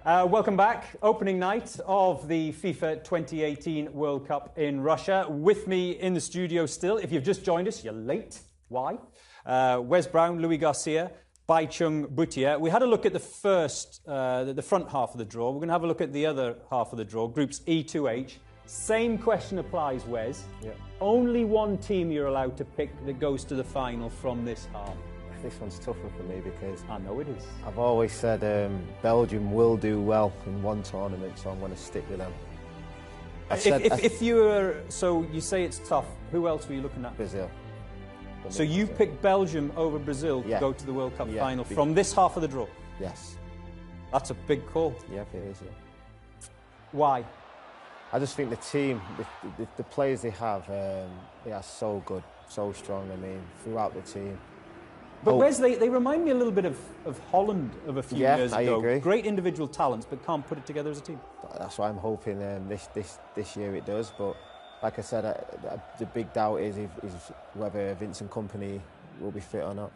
Welcome back. Opening night of the FIFA 2018 World Cup in Russia. With me in the studio still, if you've just joined us, you're late. Why? Wes Brown, Louis Garcia, Baichung Bhutia. We had a look at the front half of the draw. We're going to have a look at the other half of the draw, groups E to H. Same question applies, Wes. Yep. Only one team you're allowed to pick that goes to the final from this half. This one's tougher for me because I know it is. I've always said Belgium will do well in one tournament, so I'm going to stick with them. If you were, so you say it's tough, who else were you looking at? Brazil. So you picked Belgium over Brazil to go to the World Cup final from this half of the draw? Yes. That's a big call. Yeah, it is. Yeah. Why? I just think the team, the players they are so good, so strong, I mean, throughout the team. But Wes, they remind me a little bit of Holland of a few years ago. I agree. Great individual talents, but can't put it together as a team. That's why I'm hoping this year it does. But like I said, the big doubt is whether Vincent Kompany will be fit or not.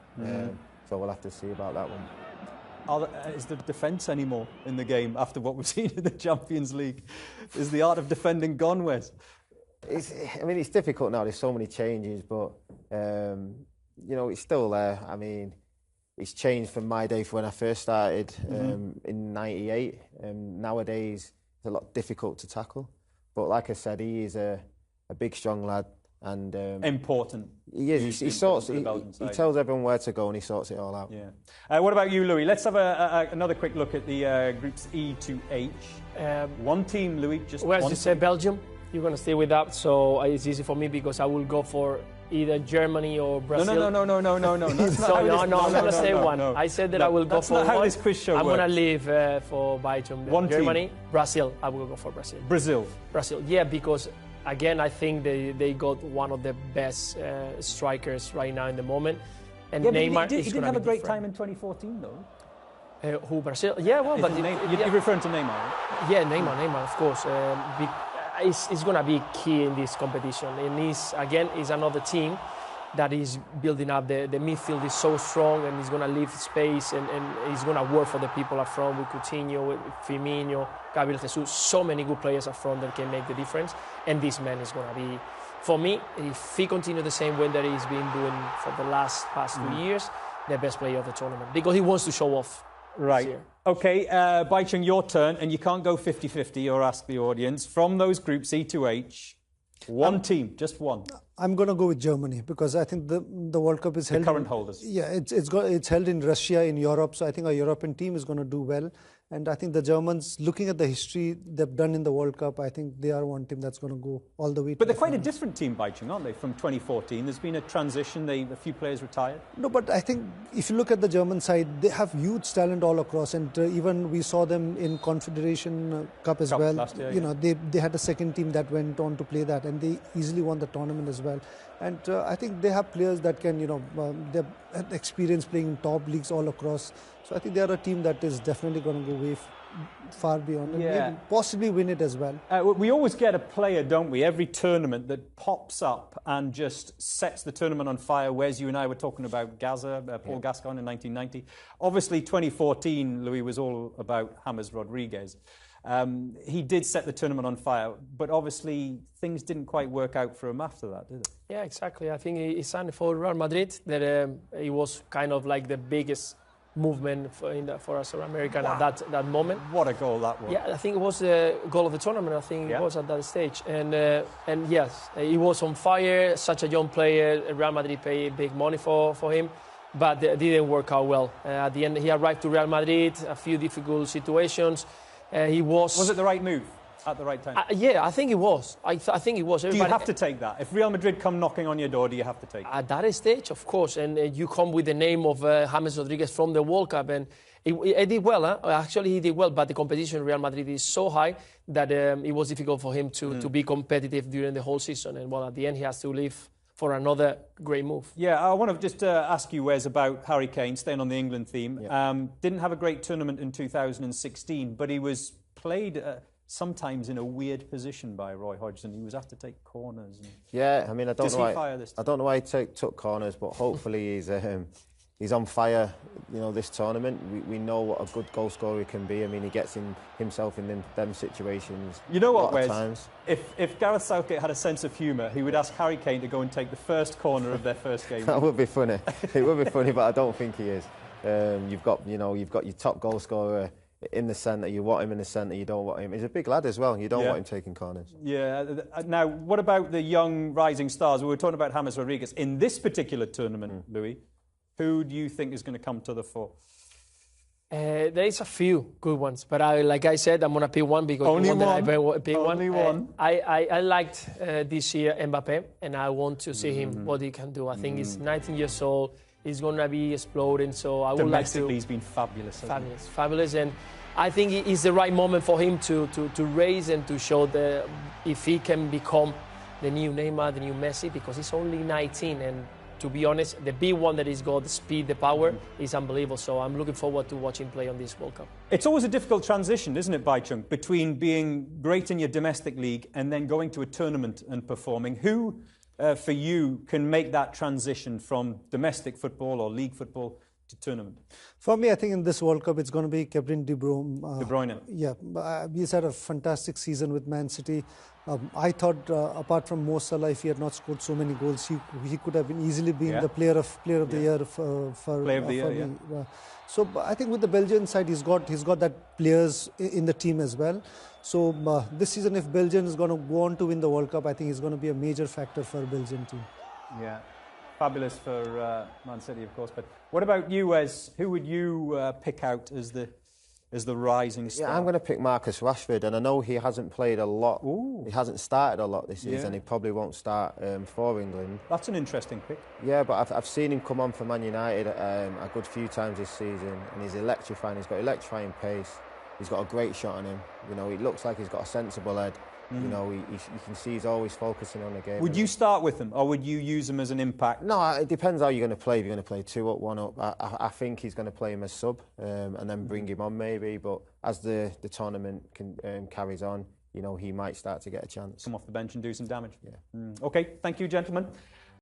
So we'll have to see about that one. Is there defence anymore in the game after what we've seen in the Champions League? Is the art of defending gone, Wes? It's difficult now. There's so many changes, but. You know, it's still there. I mean, it's changed from my day when I first started in '98. Nowadays, it's a lot difficult to tackle. But like I said, he is a big, strong lad. And important. He is. He tells everyone where to go and he sorts it all out. Yeah. What about you, Louis? Let's have another quick look at the groups E to H. One team, Louis, just well, one. As you said, Belgium. You're going to stay with that, so it's easy for me because I will go for either Germany or Brazil. No. I'm going to say one. No. I said that I will go for one. That's not how this quiz show I'm works. going to leave for Baichung. One Germany, team. Brazil. I will go for Brazil. Brazil, yeah, because again, I think they got one of the best strikers right now in the moment. And Neymar he didn't have a great time in 2014, though. Who, Brazil? Yeah, well, but you're referring to Neymar, right? Yeah, Neymar, of course. It's going to be key in this competition. And he's another team that is building up. The midfield is so strong and he's going to leave space and he's going to work for the people up front with Coutinho, with Firmino, Gabriel Jesus. So many good players up front that can make the difference. And this man is going to be, for me, if he continues the same way that he's been doing for the past 2 years, the best player of the tournament. Because he wants to show off. Right. Okay, Baichung, your turn, and you can't go 50-50 or ask the audience. From those groups, E to H, one team, just one. I'm going to go with Germany because I think the World Cup is held... The current holders. Yeah, it's held in Russia, in Europe, so I think our European team is going to do well. And I think the Germans, looking at the history they've done in the World Cup, I think they are one team that's going to go all the way. But they're quite a different team, Baichung, aren't they, from 2014? There's been a transition, a few players retired. No, but I think if you look at the German side, they have huge talent all across. And even we saw them in Confederation Cup as well. Last year, you know, they had a second team that went on to play that, and they easily won the tournament as well. And I think they have players that can, they've had experience playing in top leagues all across. So I think they are a team that is definitely going to go way far beyond and maybe possibly win it as well. We always get a player, don't we, every tournament that pops up and just sets the tournament on fire. Wes, you and I were talking about Gaza, Paul Gascoigne in 1990. Obviously, 2014, Louis, was all about James Rodriguez. He did set the tournament on fire, but obviously things didn't quite work out for him after that, did it? Yeah, exactly. I think he signed for Real Madrid. That it was kind of like the biggest movement for us American at that moment. What a goal that was! Yeah, I think it was the goal of the tournament. I think it was at that stage, and yes, he was on fire. Such a young player. Real Madrid paid big money for him, but it didn't work out well. At the end, he arrived to Real Madrid. A few difficult situations. Was it the right move at the right time? Yeah, I think it was. I think it was. Do you have to take that? If Real Madrid come knocking on your door, do you have to take it? At that stage, of course. And you come with the name of James Rodriguez from the World Cup. And he did well. Actually, he did well. But the competition in Real Madrid is so high that it was difficult for him to be competitive during the whole season. And, well, at the end, he has to leave for another great move. Yeah, I want to just ask you, Wes, about Harry Kane, staying on the England theme. Yeah. Didn't have a great tournament in 2016, but he was played sometimes in a weird position by Roy Hodgson. He was asked to take corners. Yeah, I mean, I don't know why he took corners, but hopefully he's on fire, you know, this tournament. We know what a good goal scorer he can be. I mean, he gets himself in them situations. You know what, a lot Wes? of times. If Gareth Southgate had a sense of humour, he would ask Harry Kane to go and take the first corner of their first game. That would be funny. It would be funny, but I don't think he is. You've got your top goal scorer in the centre. You want him in the centre. You don't want him. He's a big lad as well. You don't want him taking corners. Yeah. Now, what about the young rising stars? We were talking about James Rodriguez in this particular tournament, Louis. Who do you think is going to come to the fore? There is a few good ones, but like I said, I'm going to pick one because Only one. Only one. I liked this year Mbappe, and I want to see him what he can do. I think he's 19 years old. He's going to be exploding, so I would like to. Domestically, he's been fabulous. Fabulous, and I think it's the right moment for him to raise and to show if he can become the new Neymar, the new Messi, because he's only 19, and to be honest, the big one that he's got, the speed, the power, is unbelievable. So I'm looking forward to watching play on this World Cup. It's always a difficult transition, isn't it, Baichung, between being great in your domestic league and then going to a tournament and performing. Who, for you, can make that transition from domestic football or league football to tournament? For me, I think in this World Cup, it's going to be Kevin De Bruyne. De Bruyne. Yeah, he's had a fantastic season with Man City. I thought, apart from Mo Salah, if he had not scored so many goals, he could have been easily been the player of the year for me. So I think with the Belgian side, he's got that players in the team as well. So this season, if Belgium is going to go on to win the World Cup, I think he's going to be a major factor for the Belgian team. Yeah. Fabulous for Man City, of course. But what about you, Wes? Who would you pick out as the rising star? Yeah, I'm going to pick Marcus Rashford, and I know he hasn't played a lot. He hasn't started a lot this season. He probably won't start for England. That's an interesting pick. Yeah, but I've seen him come on for Man United a good few times this season, and he's electrifying. He's got electrifying pace. He's got a great shot on him. You know, he looks like he's got a sensible head. You know, you can see he's always focusing on the game. Would you start with him, or would you use him as an impact? No, it depends how you're going to play. If you're going to play 2 up, 1 up, I think he's going to play him as sub and then bring him on maybe. But as the tournament carries on, you know, he might start to get a chance. Come off the bench and do some damage. Yeah. Okay, thank you, gentlemen.